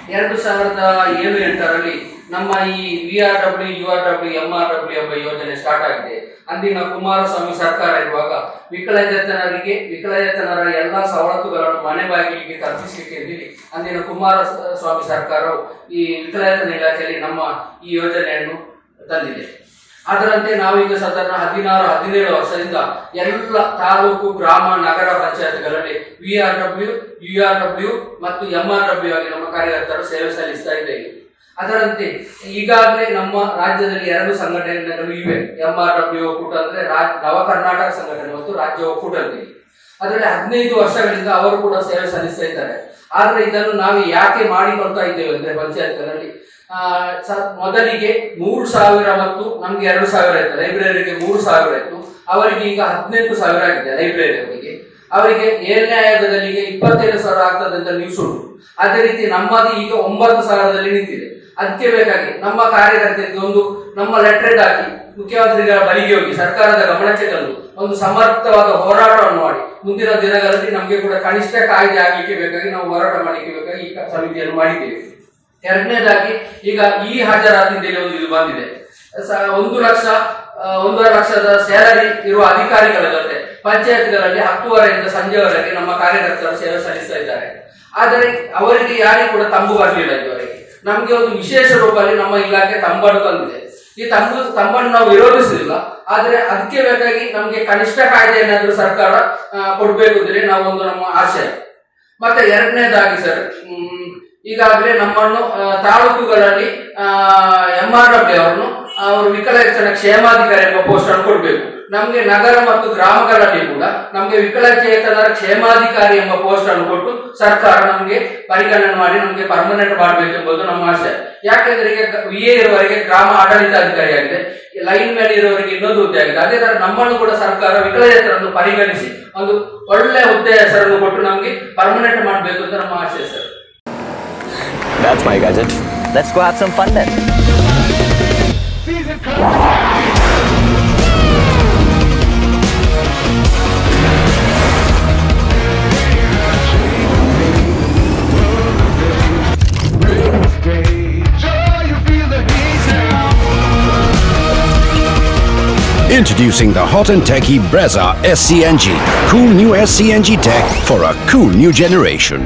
2007 ನಮ್ಮ ಈ VRW, URW, MRW ಎಂಬ ಯೋಜನೆ ಸ್ಟಾರ್ಟ್ ಆಗಿದೆ. ಅಂದಿನ ಕುಮಾರಸ್ವಾಮಿ ಸರ್ಕಾರ ಇರುವಾಗ ವಿಕಲಚೇತನರ ಎಲ್ಲ ಸವಲತ್ತುಗಳನ್ನು ಮನೆ ಬಾಗಿಲಿಗೆ ಕಲ್ಪಿಸಲಿಕ್ಕೆ ಹೇಳಿ ಅಂದಿನ ಕುಮಾರಸ್ವಾಮಿ ಸರ್ಕಾರವು ಈ ವಿಕಲಚೇತನ ಇಲಾಖೆಯಲ್ಲಿ ನಮ್ಮ ಈ ಯೋಜನೆಯನ್ನು ತಂದಿದೆ. ಅದರಂತೆ ನಾವೀಗ ಸಾಧಾರಣ 16-17 ವರ್ಷದಿಂದ ಎಲ್ಲ ತಾಲೂಕು, ಗ್ರಾಮ, ನಗರ ಪಂಚಾಯತ್ಗಳಲ್ಲಿ VRW, URW ಮತ್ತು MRW ಆಗಿ ನಮ್ಮ ಕಾರ್ಯಕರ್ತರು ಸೇವೆ ಸಲ್ಲಿಸ್ತಾ ಇದ್ದೇವೆ. ಅದರಂತೆ ಈಗಾಗಲೇ ನಮ್ಮ ರಾಜ್ಯದಲ್ಲಿ 2 ಸಂಘಟನೆಗಳು ಇವೆ. MRW ಒಕ್ಕೂಟ ಅಂದ್ರೆ ನವ ಕರ್ನಾಟಕ ಸಂಘಟನೆ ಮತ್ತು ರಾಜ್ಯ ಒಕ್ಕೂಟ ಅಂತೀವಿ. ಅದರಲ್ಲಿ 15 ವರ್ಷಗಳಿಂದ ಅವರು ಕೂಡ ಸೇವೆ ಸಲ್ಲಿಸ್ತಾ ಇದ್ದಾರೆ. ಆದ್ರೆ ಇದನ್ನು ನಾವು ಯಾಕೆ ಮಾಡಿಕೊಳ್ತಾ ಇದ್ದೇವೆ ಅಂದ್ರೆ ಪಂಚಾಯತ್ಗಳಲ್ಲಿ ಮೊದಲಿಗೆ 3,000 ಮತ್ತು ನಮ್ಗೆ 2,000 ಇತ್ತು. ಲೈಬ್ರರಿಗೆ 3,000 ಇತ್ತು, ಅವರಿಗೆ ಈಗ 18,000 ಆಗಿದೆ. ಲೈಬ್ರರಿ ಅವರಿಗೆ 7ನೇ ಆಯೋಗದಲ್ಲಿ 25,000 ಆಗ್ತದೆ ಅಂತ ನ್ಯೂಸ್ ಉಂಟು. ಅದೇ ರೀತಿ ನಮ್ಮದು ಈಗ 9,000ದಲ್ಲಿ ನಿಂತಿದೆ. ಅದಕ್ಕೆ ಬೇಕಾಗಿ ನಮ್ಮ ಕಾರ್ಯಕರ್ತರಿಗೆ ನಮ್ಮ ಲೆಟರ್ ಹಾಕಿ ಮುಖ್ಯಮಂತ್ರಿಗಳ ಬಳಿಗೆ ಹೋಗಿ ಸರ್ಕಾರದ ಗಮನಕ್ಕೆ ತಂದು ಒಂದು ಸಮರ್ಥವಾದ ಹೋರಾಟವನ್ನು ಮಾಡಿ ಮುಂದಿನ ದಿನಗಳಲ್ಲಿ ನಮಗೆ ಕೂಡ ಕನಿಷ್ಠ ಕಾಯ್ದೆ ಆಗಲಿಕ್ಕೆ ಬೇಕಾಗಿ ನಾವು ಹೋರಾಟ ಮಾಡಲಿಕ್ಕೆ ಬೇಕಾಗಿ ಈ ಸಮಿತಿಯನ್ನು ಮಾಡಿದ್ದೇವೆ. ಎರಡನೇದಾಗಿ ಈಗ ಈ ಹಾಜರಾತಿನಲ್ಲಿ ಒಂದು ಇದು ಬಂದಿದೆ. 1 ಲಕ್ಷದ ಸ್ಯಾಲರಿ ಇರುವ ಅಧಿಕಾರಿಗಳ ಜೊತೆ ಪಂಚಾಯತ್ಗಳಲ್ಲಿ 10:30 ಸಂಜೆವರೆಗೆ ನಮ್ಮ ಕಾರ್ಯಕರ್ತರು ಸೇವೆ ಸಲ್ಲಿಸ್ತಾ ಇದ್ದಾರೆ. ಆದರೆ ಅವರಿಗೆ ಯಾರಿಗೂ ಕೂಡ ತಂಬು ಬರಲಿಲ್ಲ. ಇದುವರೆಗೆ ನಮ್ಗೆ ಒಂದು ವಿಶೇಷ ರೂಪದಲ್ಲಿ ನಮ್ಮ ಇಲಾಖೆ ತಂಬನ್ನು ತಂದಿದೆ. ಈ ತಂಬನ್ನು ನಾವು ವಿರೋಧಿಸುವುದಿಲ್ಲ, ಆದ್ರೆ ಅದಕ್ಕೆ ಬೇಕಾಗಿ ನಮ್ಗೆ ಕನಿಷ್ಠ ಕಾಯ್ದೆ ಏನಾದ್ರೂ ಸರ್ಕಾರ ಕೊಡ್ಬೇಕು ಅಂದ್ರೆ ನಾವೊಂದು ನಮ್ಮ ಆಶಯ. ಮತ್ತೆ ಎರಡನೇದಾಗಿ ಸರ್, ಈಗಾಗಲೇ ನಮ್ಮನ್ನು ತಾಲೂಕುಗಳಲ್ಲಿ MRW ಅವರನ್ನು ಅವರು ವಿಕಲಚೇತನ ಕ್ಷೇಮಾಧಿಕಾರಿ ಎಂಬ ಪೋಸ್ಟ್ ಅನ್ನು ಕೊಡಬೇಕು. ನಮ್ಗೆ ನಗರ ಮತ್ತು ಗ್ರಾಮಗಳಲ್ಲಿ ಕೂಡ ನಮ್ಗೆ ವಿಕಲಚೇತನರ ಕ್ಷೇಮಾಧಿಕಾರಿ ಎಂಬ ಪೋಸ್ಟ್ ಅನ್ನು ಕೊಟ್ಟು ಸರ್ಕಾರ ನಮ್ಗೆ ಪರಿಗಣನೆ ಮಾಡಿ ನಮ್ಗೆ ಪರ್ಮನೆಂಟ್ ಮಾಡಬೇಕು ಎಂಬುದು ನಮ್ಮ ಆಶಯ. ಯಾಕೆಂದ್ರೆ ಈಗ VA ಇರುವವರಿಗೆ ಗ್ರಾಮ ಆಡಳಿತಾಧಿಕಾರಿ ಆಗಿದೆ, ಲೈನ್ ಮ್ಯಾನ್ ಇರುವವರಿಗೆ ಇನ್ನೊಂದು ಹುದ್ದೆ ಆಗಿದೆ. ಅದೇ ತರ ನಮ್ಮನ್ನು ಕೂಡ ಸರ್ಕಾರ ವಿಕಲಚೇತನರನ್ನು ಪರಿಗಣಿಸಿ ಒಂದು ಒಳ್ಳೆ ಹುದ್ದೆ ಹೆಸರನ್ನು ಕೊಟ್ಟು ನಮ್ಗೆ ಪರ್ಮನೆಂಟ್ ಮಾಡಬೇಕು ಅಂತ ನಮ್ಮ ಆಶಯ sir. That's my gadget. Let's go have some fun then. Introducing the hot and techy Brezza SCNG. Cool new SCNG tech for a cool new generation.